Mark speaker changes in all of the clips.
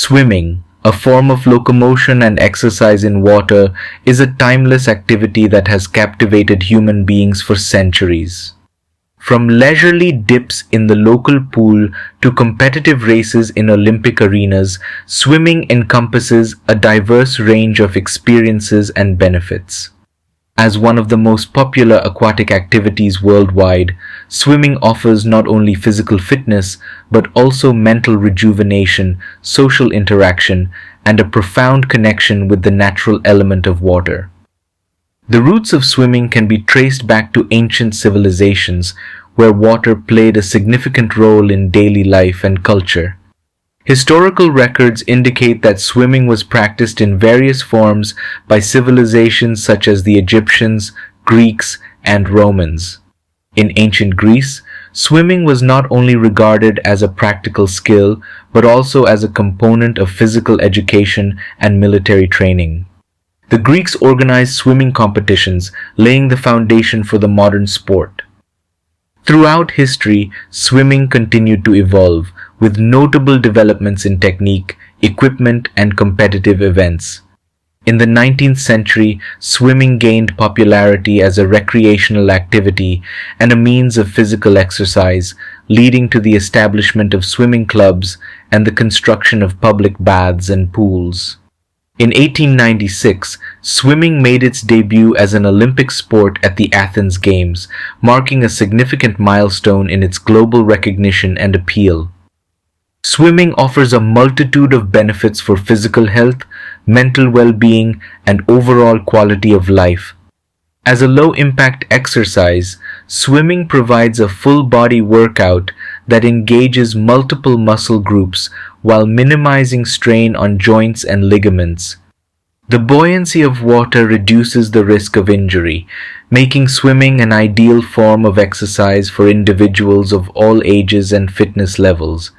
Speaker 1: Swimming, a form of locomotion and exercise in water, is a timeless activity that has captivated human beings for centuries. From leisurely dips in the local pool to competitive races in Olympic arenas, swimming encompasses a diverse range of experiences and benefits. As one of the most popular aquatic activities worldwide, swimming offers not only physical fitness but also mental rejuvenation, social interaction, and a profound connection with the natural element of water. The roots of swimming can be traced back to ancient civilizations, where water played a significant role in daily life and culture. Historical records indicate that swimming was practiced in various forms by civilizations such as the Egyptians, Greeks, and Romans. In ancient Greece, swimming was not only regarded as a practical skill, but also as a component of physical education and military training. The Greeks organized swimming competitions, laying the foundation for the modern sport. Throughout history, swimming continued to evolve, with notable developments in technique, equipment, and competitive events. In the 19th century, swimming gained popularity as a recreational activity and a means of physical exercise, leading to the establishment of swimming clubs and the construction of public baths and pools. In 1896, swimming made its debut as an Olympic sport at the Athens Games, marking a significant milestone in its global recognition and appeal. Swimming offers a multitude of benefits for physical health, mental well-being, and overall quality of life. As a low-impact exercise, swimming provides a full-body workout that engages multiple muscle groups while minimizing strain on joints and ligaments. The buoyancy of water reduces the risk of injury, making swimming an ideal form of exercise for individuals of all ages and fitness levels.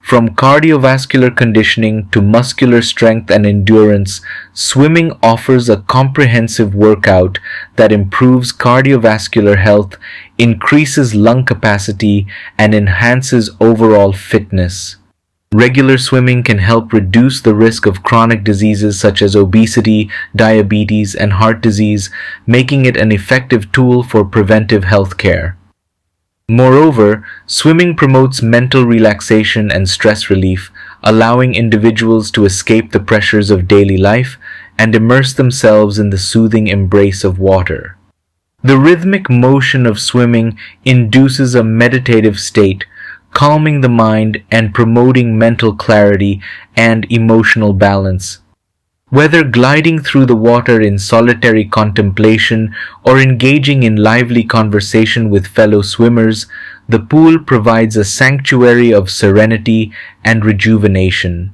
Speaker 1: From cardiovascular conditioning to muscular strength and endurance, swimming offers a comprehensive workout that improves cardiovascular health, increases lung capacity, and enhances overall fitness. Regular swimming can help reduce the risk of chronic diseases such as obesity, diabetes, and heart disease, making it an effective tool for preventive health care. Moreover, swimming promotes mental relaxation and stress relief, allowing individuals to escape the pressures of daily life and immerse themselves in the soothing embrace of water. The rhythmic motion of swimming induces a meditative state, calming the mind and promoting mental clarity and emotional balance. Whether gliding through the water in solitary contemplation or engaging in lively conversation with fellow swimmers, the pool provides a sanctuary of serenity and rejuvenation.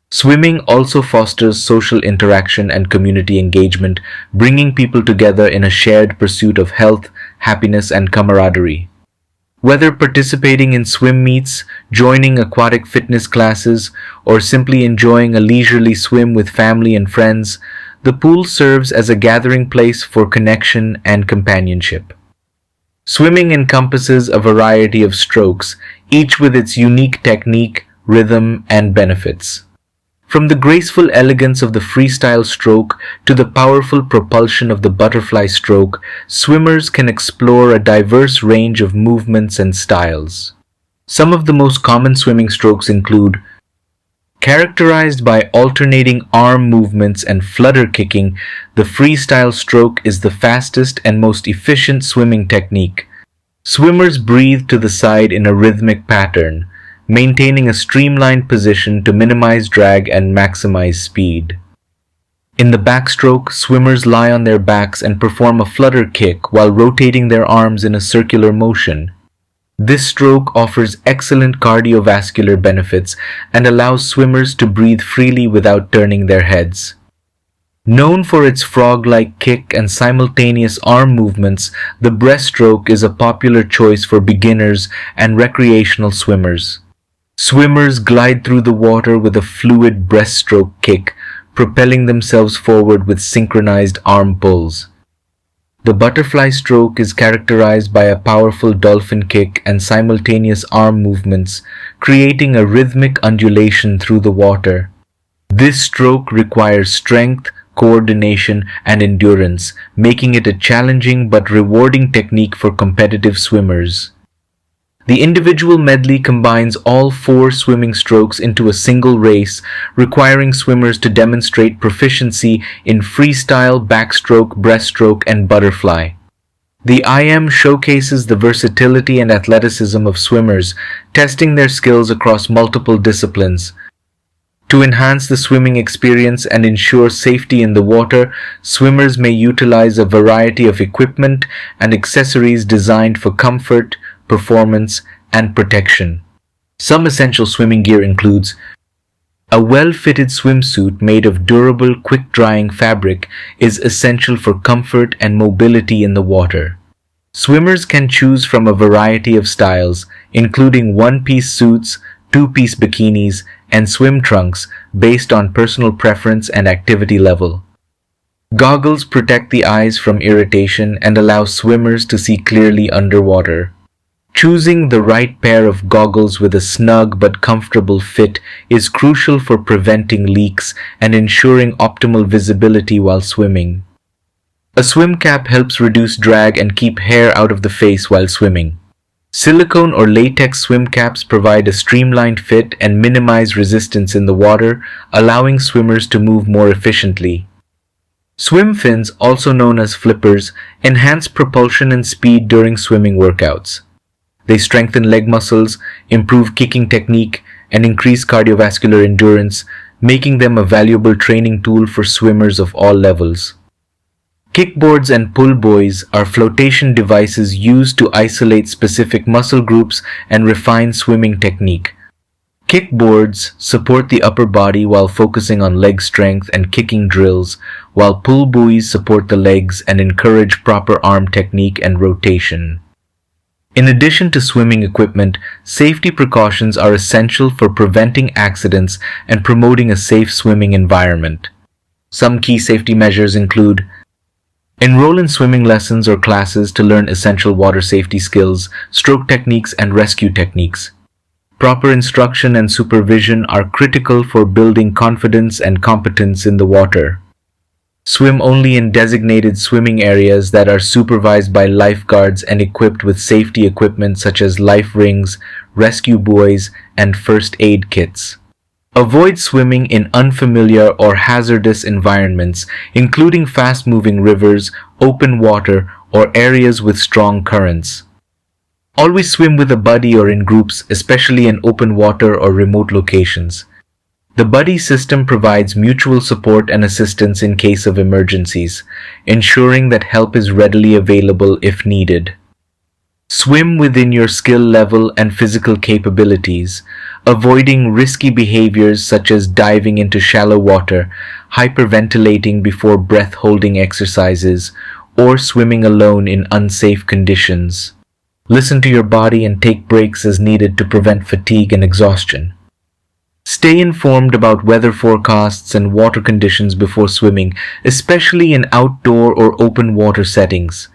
Speaker 1: Swimming also fosters social interaction and community engagement, bringing people together in a shared pursuit of health, happiness, and camaraderie. Whether participating in swim meets, joining aquatic fitness classes, or simply enjoying a leisurely swim with family and friends, the pool serves as a gathering place for connection and companionship. Swimming encompasses a variety of strokes, each with its unique technique, rhythm, and benefits. From the graceful elegance of the freestyle stroke to the powerful propulsion of the butterfly stroke, swimmers can explore a diverse range of movements and styles. Some of the most common swimming strokes include: characterized by alternating arm movements and flutter kicking, the freestyle stroke is the fastest and most efficient swimming technique. Swimmers breathe to the side in a rhythmic pattern, maintaining a streamlined position to minimize drag and maximize speed. In the backstroke, swimmers lie on their backs and perform a flutter kick while rotating their arms in a circular motion. This stroke offers excellent cardiovascular benefits and allows swimmers to breathe freely without turning their heads. Known for its frog-like kick and simultaneous arm movements, the breaststroke is a popular choice for beginners and recreational swimmers. Swimmers glide through the water with a fluid breaststroke kick, propelling themselves forward with synchronized arm pulls. The butterfly stroke is characterized by a powerful dolphin kick and simultaneous arm movements, creating a rhythmic undulation through the water. This stroke requires strength, coordination, and endurance, making it a challenging but rewarding technique for competitive swimmers. The individual medley combines all four swimming strokes into a single race, requiring swimmers to demonstrate proficiency in freestyle, backstroke, breaststroke, and butterfly. The IM showcases the versatility and athleticism of swimmers, testing their skills across multiple disciplines. To enhance the swimming experience and ensure safety in the water, swimmers may utilize a variety of equipment and accessories designed for comfort, performance, and protection. Some essential swimming gear includes a well-fitted swimsuit made of durable, quick-drying fabric is essential for comfort and mobility in the water. Swimmers can choose from a variety of styles, including one-piece suits, two-piece bikinis, and swim trunks based on personal preference and activity level. Goggles protect the eyes from irritation and allow swimmers to see clearly underwater. Choosing the right pair of goggles with a snug but comfortable fit is crucial for preventing leaks and ensuring optimal visibility while swimming. A swim cap helps reduce drag and keep hair out of the face while swimming. Silicone or latex swim caps provide a streamlined fit and minimize resistance in the water, allowing swimmers to move more efficiently. Swim fins, also known as flippers, enhance propulsion and speed during swimming workouts. They strengthen leg muscles, improve kicking technique, and increase cardiovascular endurance, making them a valuable training tool for swimmers of all levels. Kickboards and pull buoys are flotation devices used to isolate specific muscle groups and refine swimming technique. Kickboards support the upper body while focusing on leg strength and kicking drills, while pull buoys support the legs and encourage proper arm technique and rotation. In addition to swimming equipment, safety precautions are essential for preventing accidents and promoting a safe swimming environment. Some key safety measures include enroll in swimming lessons or classes to learn essential water safety skills, stroke techniques, and rescue techniques. Proper instruction and supervision are critical for building confidence and competence in the water. Swim only in designated swimming areas that are supervised by lifeguards and equipped with safety equipment such as life rings, rescue buoys, and first aid kits. Avoid swimming in unfamiliar or hazardous environments, including fast-moving rivers, open water, or areas with strong currents. Always swim with a buddy or in groups, especially in open water or remote locations. The buddy system provides mutual support and assistance in case of emergencies, ensuring that help is readily available if needed. Swim within your skill level and physical capabilities, avoiding risky behaviors such as diving into shallow water, hyperventilating before breath-holding exercises, or swimming alone in unsafe conditions. Listen to your body and take breaks as needed to prevent fatigue and exhaustion. Stay informed about weather forecasts and water conditions before swimming, especially in outdoor or open water settings.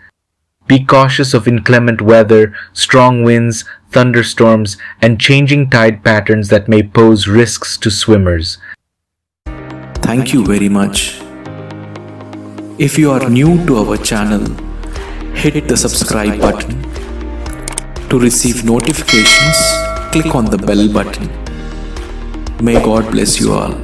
Speaker 1: Be cautious of inclement weather, strong winds, thunderstorms, and changing tide patterns that may pose risks to swimmers.
Speaker 2: Thank you very much. If you are new to our channel, hit the subscribe button. To receive notifications, click on the bell button. May God bless you all.